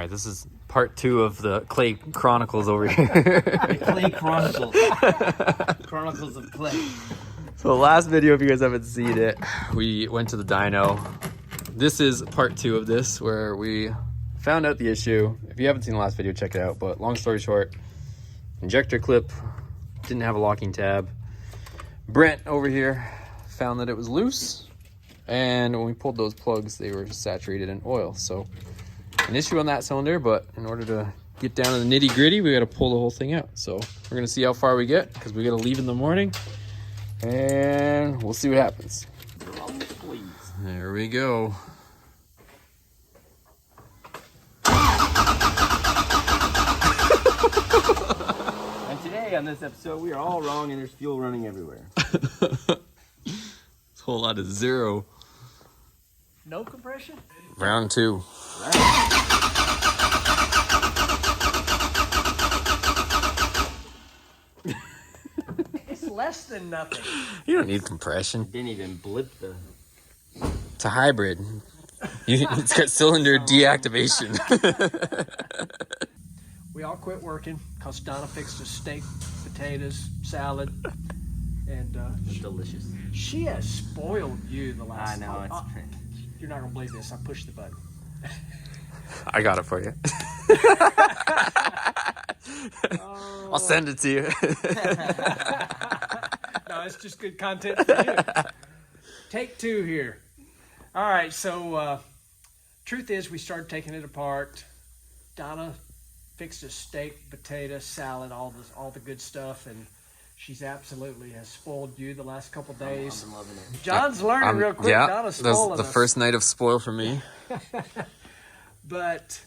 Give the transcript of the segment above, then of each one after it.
right, this is part 2 of the Clay Chronicles over here. The Clay Chronicles. Chronicles of Clay. So the last video, if you guys haven't seen it, we went to the dyno. This is part 2 of this, where we found out the issue. If you haven't seen the last video, check it out. But long story short, injector clip didn't have a locking tab. Brent over here found that it was loose. And when we pulled those plugs, they were saturated in oil. So an issue on that cylinder, but in order to get down to the nitty gritty, we got to pull the whole thing out. So we're gonna see how far we get, because we got to leave in the morning, and we'll see what happens. There we go. And today on this episode, we are all wrong and there's fuel running everywhere. It's a whole lot of zero. No compression? Round 2. It's less than nothing. You don't need compression. Didn't even blip the... It's a hybrid. It's got cylinder deactivation. We all quit working because Donna fixed us steak, potatoes, salad, and It's delicious. she has spoiled you the last. I know. You're not gonna believe this. I pushed the button. I got it for you. I'll send it to you. No, it's just good content for you. Take 2 here. All right, so truth is we started taking it apart. Donna fixed us steak, potato, salad, all the good stuff, and she's absolutely has spoiled you the last couple days. I'm loving it. John's learning real quick. Yeah, Donna's that's spoiling the us. first night of spoil for me. But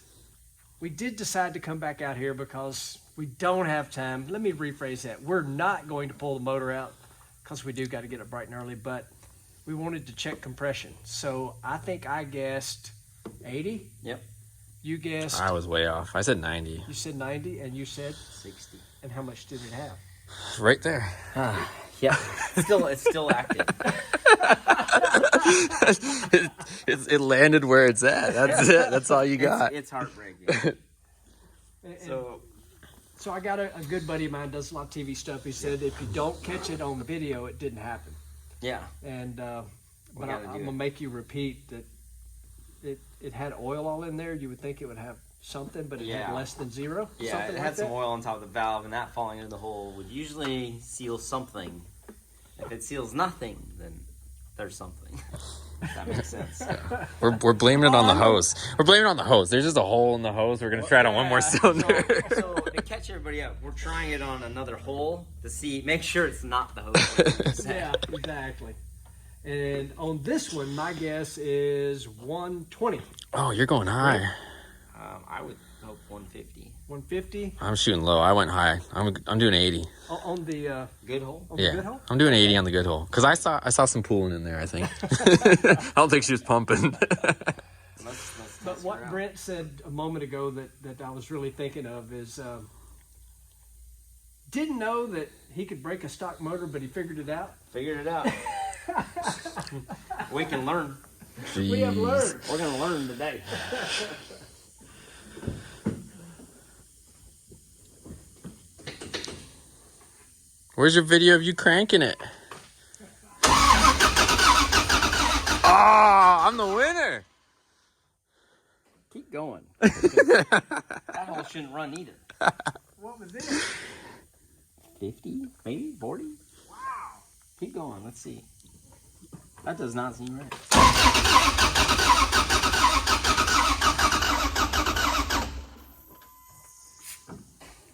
we did decide to come back out here because we don't have time. Let me rephrase that. We're not going to pull the motor out because we do got to get it bright and early, but we wanted to check compression. So I think I guessed 80. Yep. You guessed, I was way off. I said 90. you said 90, and you said, 60. and how much did it have? Right there. Yeah. It's still active. It landed where it's at. That's it. That's all you got. It's heartbreaking. So I got a good buddy of mine does a lot of TV stuff. He said if you don't catch it on video, it didn't happen. Yeah. And but gotta do I'm gonna make you repeat that it had oil all in there. You would think it would have something, but it had less than 0. Yeah, something it like had some that. oil on top of the valve, and that falling into the hole would usually seal something. If it seals nothing, then there's something. If that makes sense. We're blaming it on the hose. We're blaming it on the hose. There's just a hole in the hose. We're gonna try it on one more cylinder. So to catch everybody up, we're trying it on another hole to make sure it's not the hose. Yeah, exactly. And on this one, my guess is 120, Oh, you're going high. I would hope 150. 150 I'm shooting low. I went high. I'm doing 80. on the Good hole. on the good hole. I'm doing 80 on the good hole. Cause I saw some pooling in there. I think. I don't think she was pumping. But what Brent said a moment ago that I was really thinking of is didn't know that he could break a stock motor, but he figured it out. Figured it out. We can learn. We have learned. We're gonna learn today. Where's your video of you cranking it? Oh, I'm the winner. Keep going. That hole shouldn't run either. What was it? 50, maybe 40. Wow. Keep going. Let's see. That does not seem right.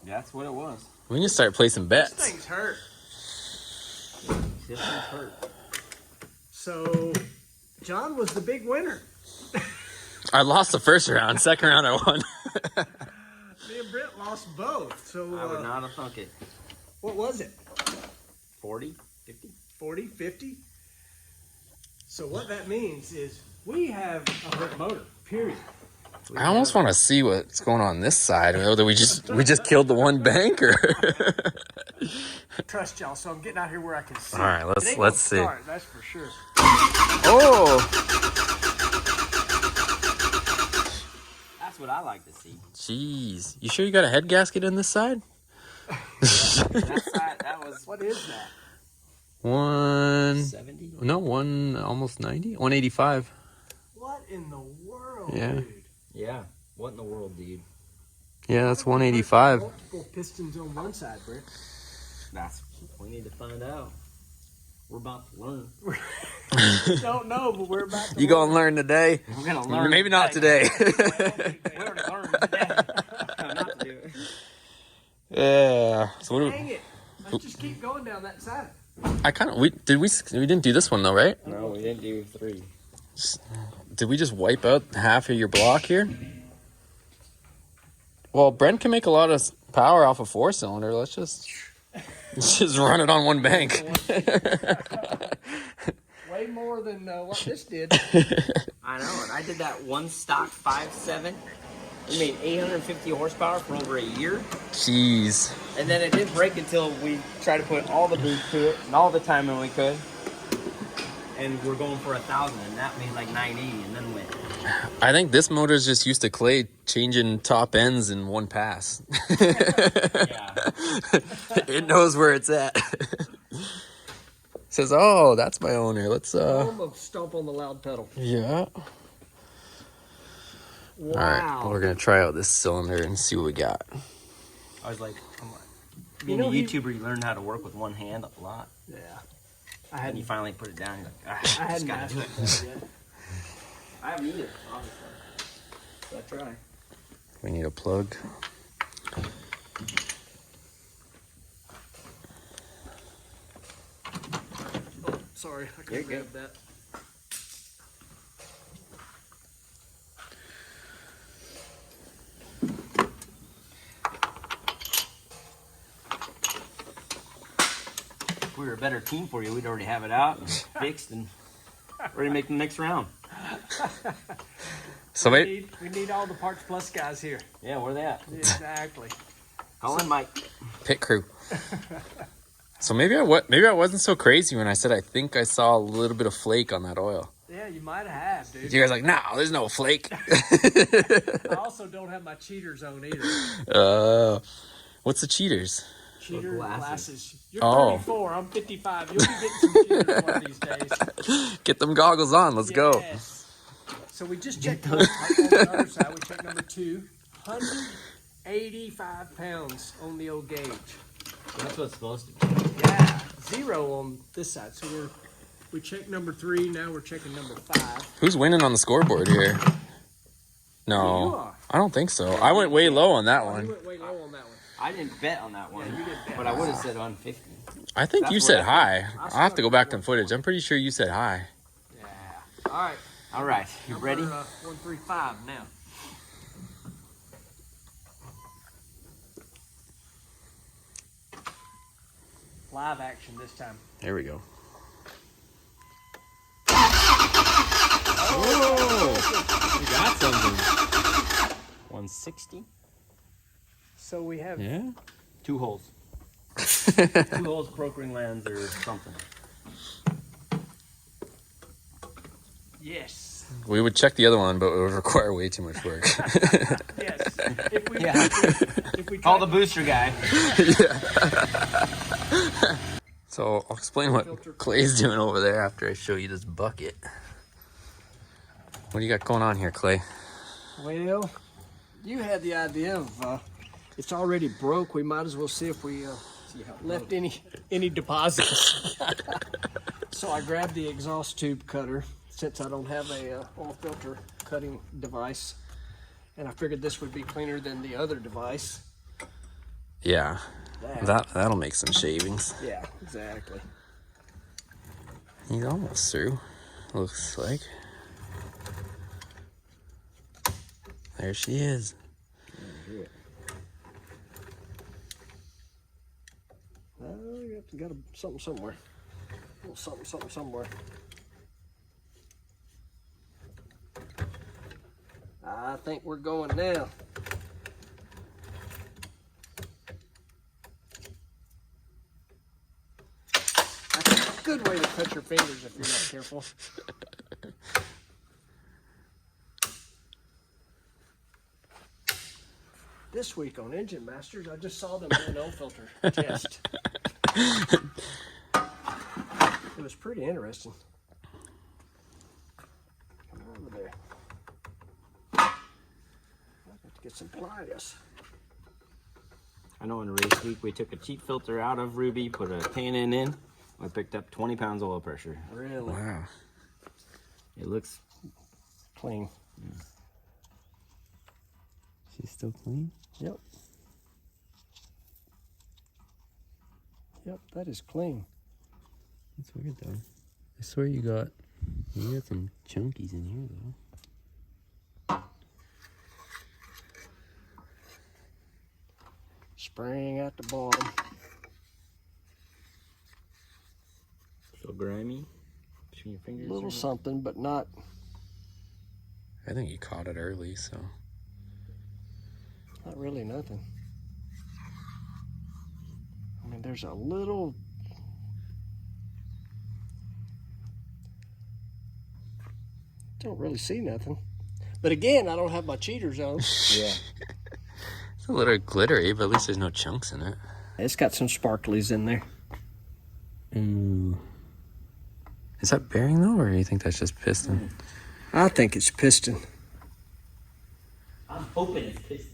That's what it was. We need to start placing This bets. thing's hurt. This one's hurt. So John was the big winner. I lost the first round. Second round, I won. Me and Brent lost both. So I would not have thunk it. what was it? 40, 50. 40, 50? So what that means is we have a hurt motor, period. I almost want to see what's going on this side. Whether we just killed the one banker. Trust y'all, so I'm getting out here where I can see. All right, It let's ain't gonna see. start, that's for sure. Oh, That's what I like to see. Jeez. You sure you got a head gasket in this side? That side, that was What is that? 70. No, almost 90. 185. What in the world, Yeah. dude? Yeah. What in the world, dude? Yeah, that's 185. Multiple pistons on one side, Brent. That's we need to find out. We're about to learn. Don't know, but we're about to. You gonna learn today? We're gonna learn. Maybe not today. We already learned today. Not to do it. Yeah. So what? Dang it! Let's just keep going down that side. We didn't do this one though, right? No, we didn't do 3. Did we just wipe out half of your block here? Well, Brent can make a lot of power off a 4-cylinder. Let's just run it on one bank. Way more than what this did. I know, and I did that one stock 5.7. We made 850 horsepower for over a year, Jeez. and then it didn't break until we tried to put all the boost to it and all the time when we could. And we're going for 1,000, and that made like 980, and then went. I think this motor's just used to Clay changing top ends in one pass. Yeah. It knows where it's at. Says, "Oh, that's my owner. Let's I'm gonna stomp on the loud pedal. yeah." Wow. All right, we're gonna try out this cylinder and see what we got. I was like, being a YouTuber, you learn how to work with one hand a lot. Yeah. And you finally put it down, you're like, I just hadn't gotta do it. mastered that yet. I haven't either, obviously. So I try. We need a plug. Oh, sorry, I couldn't You're grab that. If we were a better team for you, we'd already have it out and fixed and ready to make the next round. So We need all the Parts Plus guys here. Yeah, where they at? Exactly. Call in Mike. pit crew. So maybe I wasn't so crazy when I said I think I saw a little bit of flake on that oil. Yeah, you might have, dude. You guys are like, no, there's no flake. I also don't have my cheaters on either. What's the cheaters? Cheater glasses. glasses. You're Oh. 34. I'm 55. You'll be getting some cheaters one of these days. Get them goggles on. Let's go. Yes. So we just checked on the other side. We checked number 2. 185 pounds on the old gauge. That's what it's supposed to be. Yeah, 0 on this side. So we checked number 3. Now we're checking number 5. Who's winning on the scoreboard here? You No, are. I don't think so. I went way low on that You one. went way low on that one. I didn't bet on that one, Yeah, you didn't bet. but I would have said 150. I think That's you what said I high. I I'll have to go back to started footage. I'm pretty sure you said high. Yeah. All right. All right, you Number, ready? 135 now. Live action this time. There we go. Oh, You got something. 160. So we have 2 holes. 2 holes, croak ring lands or something. yes. We would check the other one, but it would require way too much work. Yes. If we Yeah. if we Call tried the booster guy. So I'll explain what Clay's doing over there after I show you this bucket. What do you got going on here, Clay? Well, you had the idea of it's already broke. We might as well see if we left any deposits. So I grabbed the exhaust tube cutter since I don't have a oil filter cutting device, and I figured this would be cleaner than the other device. Yeah, that'll make some shavings. Yeah, exactly. He's almost through. Looks like. There she is. You got something somewhere. A little something somewhere. I think we're going now. That's a good way to cut your fingers if you're not careful. This week on Engine Masters, I just saw them do an oil filter test. It was pretty interesting. Come over there. I got to get some pliers. I know in race week we took a cheap filter out of Ruby, put a pan in. I picked up 20 pounds of oil pressure. Really? Wow. It looks Clean. Yeah. She's still clean? Yep. Yep, that is clean. That's weird though. I swear you got some chunkies in here though. Spraying at the bottom. feel grimy between your fingers. A little something, but not. I think you caught it early, so. Not really nothing. I mean, there's a little. Don't really see nothing. But again, I don't have my cheaters on. Yeah. It's a little glittery, but at least there's no chunks in it. It's got some sparklies in there. Ooh. Is that bearing though, or do you think that's just piston? I think it's piston. I'm hoping it's piston.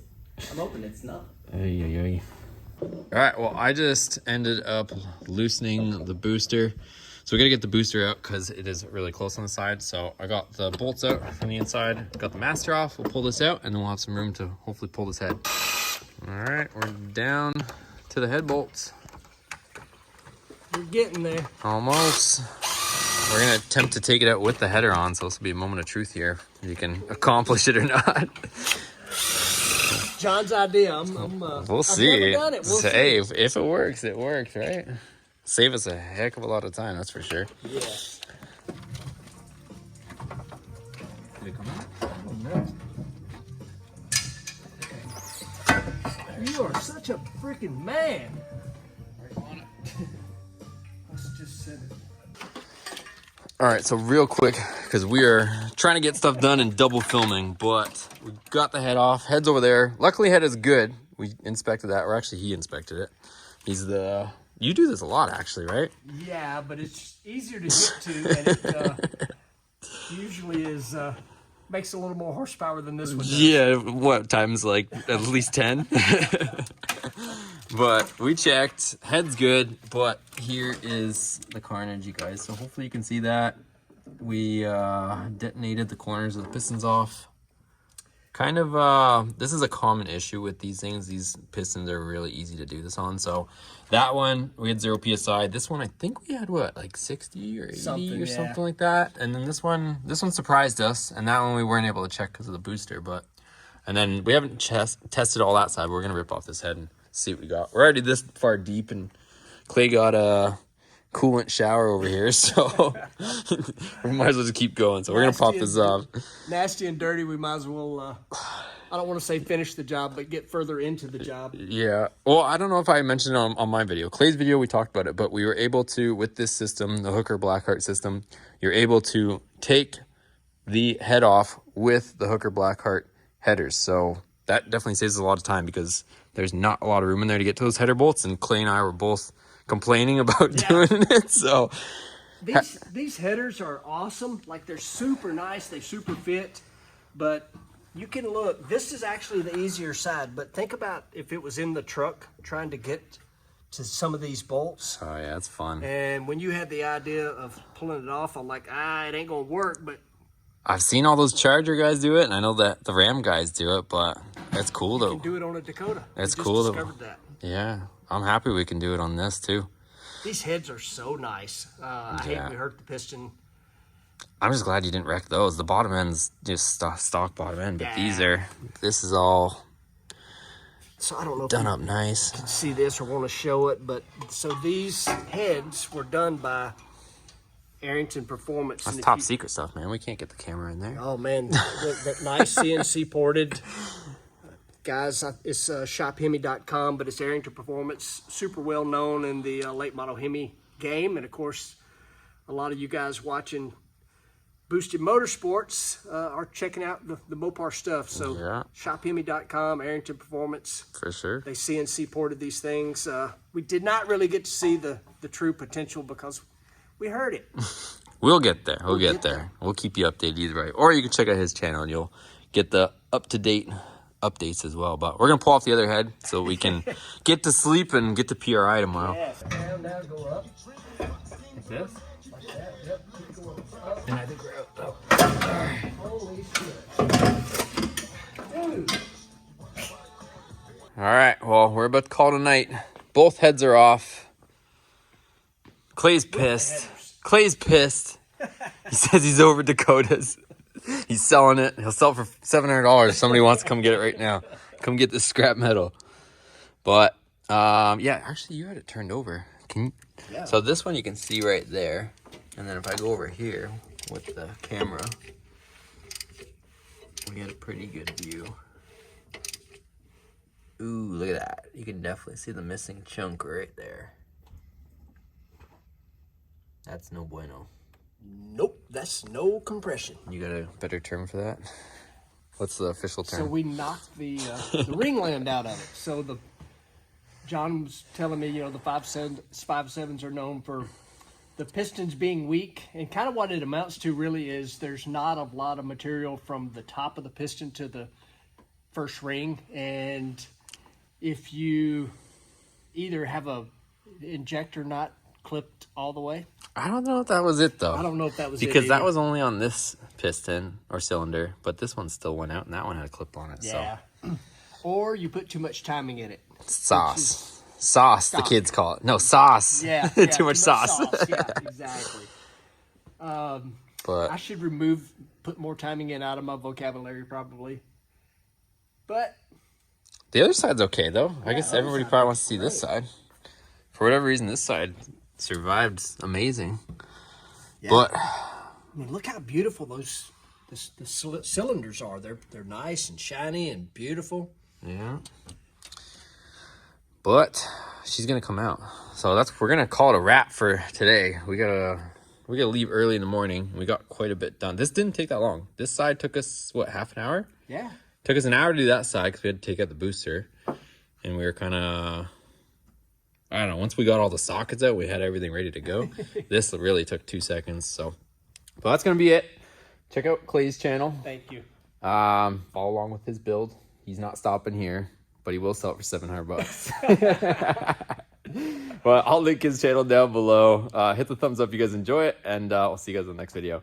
I'm hoping it's not. Ay, ay, ay. All right, well, I just ended up loosening the booster. So we gotta get the booster out because it is really close on the side. So I got the bolts out from the inside, got the master off. We'll pull this out and then we'll have some room to hopefully pull this head. All right, we're down to the head bolts. We're getting there. Almost. We're gonna attempt to take it out with the header on, so this will be a moment of truth here. If you can accomplish it or not. John's idea. We'll see. I've never done it. We'll Hey, see. if it works, it works, right? Save us a heck of a lot of time, that's for sure. Yes. Did it come out? You are such a freaking man. Let's just set it. All right, so real quick, because we are trying to get stuff done and double filming, but we got the head off. Head's over there. Luckily, head is good. We inspected that, or actually, he inspected it. He's the... You do this a lot, actually, right? Yeah, but it's easier to get to, and it usually is makes a little more horsepower than this one does. Yeah, what, times like at least 10? But we checked, head's good, but here is the carnage, you guys. So hopefully you can see that. We detonated the corners of the pistons off. Kind of, this is a common issue with these things. These pistons are really easy to do this on. So that one, we had 0 PSI. This one, I think we had what, like 60 or 80 something like that. And then this one surprised us. And that one we weren't able to check because of the booster. And then we haven't tested all that side. We're going to rip off this head and see what we got. We're already this far deep, and Clay got a coolant shower over here, so we might as well just keep going. So we're gonna pop this off. Nasty and dirty. We might as well. I don't want to say finish the job, but get further into the job. Yeah. Well, I don't know if I mentioned it on my video. Clay's video, we talked about it, but we were able to, with this system, the Hooker Blackheart system, you're able to take the head off with the Hooker Blackheart headers. So that definitely saves us a lot of time because there's not a lot of room in there to get to those header bolts, and Clay and I were both complaining about doing it. So these headers are awesome. Like, they're super nice, they super fit, but you can look, this is actually the easier side, but think about if it was in the truck trying to get to some of these bolts. Oh yeah, it's fun. And when you had the idea of pulling it off, I'm like, it ain't gonna work. But I've seen all those Charger guys do it, and I know that the Ram guys do it, but it's cool though. you can do it on a Dakota. That's We just cool though. discovered that. Yeah, I'm happy we can do it on this too. These heads are so nice. I hate we hurt the piston. I'm just glad you didn't wreck those. The bottom end's just stock bottom end, but Yeah. this is all So I don't know if done you up nice. can see this or want to show it, but so these heads were done by Arrington Performance. That's And if top you- secret stuff, man. We can't get the camera in there. Oh man, that nice CNC ported. Guys, it's shophemi.com, but it's Arrington Performance, super well known in the late model Hemi game. And of course, a lot of you guys watching Boosted Motorsports are checking out the Mopar stuff. So Yeah. shophemi.com, Arrington Performance. For sure. They CNC ported these things. We did not really get to see the true potential because we heard it. We'll get there. We'll get there. We'll keep you updated either way. Or you can check out his channel and you'll get the up-to-date updates as well. But we're going to pull off the other head so we can get to sleep and get to PRI tomorrow. Yes. Down, go up. Like this? Like that. Yep. Keep going up. And I think we're up. Oh. Holy shit. Dude. All right. Well, we're about to call tonight. Both heads are off. Clay's pissed. Clay's pissed. He says he's over Dakota's. He's selling it. He'll sell it for $700 if somebody wants to come get it right now. Come get this scrap metal. But, yeah, actually, you had it turned over. Can you? Yeah. So this one you can see right there. And then if I go over here with the camera, we get a pretty good view. Ooh, look at that. You can definitely see the missing chunk right there. That's no bueno. Nope, that's no compression. You got a better term for that? What's the official term? So we knocked the ringland out of it. So John was telling me, you know, the 5.7s are known for the pistons being weak, and kind of what it amounts to really is there's not a lot of material from the top of the piston to the first ring, and if you either have a injector not clipped all the way. I don't know if that was it though. I don't know if that was because it that either. was only on this piston or cylinder, but this one still went out and that one had a clip on it. Yeah. Or you put too much timing in it. So sauce, the kids call it. No, sauce. Yeah. too much sauce. Yeah, exactly. But I should put more timing in out of my vocabulary probably. But the other side's okay though. I guess other everybody side probably looks wants to see this side. For whatever reason, this side survived amazing. yeah. But I mean, look how beautiful the cylinders are. They're nice and shiny and beautiful. yeah. But she's gonna come out, so we're gonna call it a wrap for today. We gotta leave early in the morning. We got quite a bit done. This didn't take that long. This side took us what, half an hour? Yeah. Took us an hour to do that side because we had to take out the booster, and we were kind of, I don't know. Once we got all the sockets out, we had everything ready to go. This really took 2 seconds. So, but that's gonna be it. Check out Clay's channel. Thank you. Follow along with his build. He's not stopping here, but he will sell it for $700. Well, I'll link his channel down below. Hit the thumbs up if you guys enjoy it, and I'll see you guys in the next video.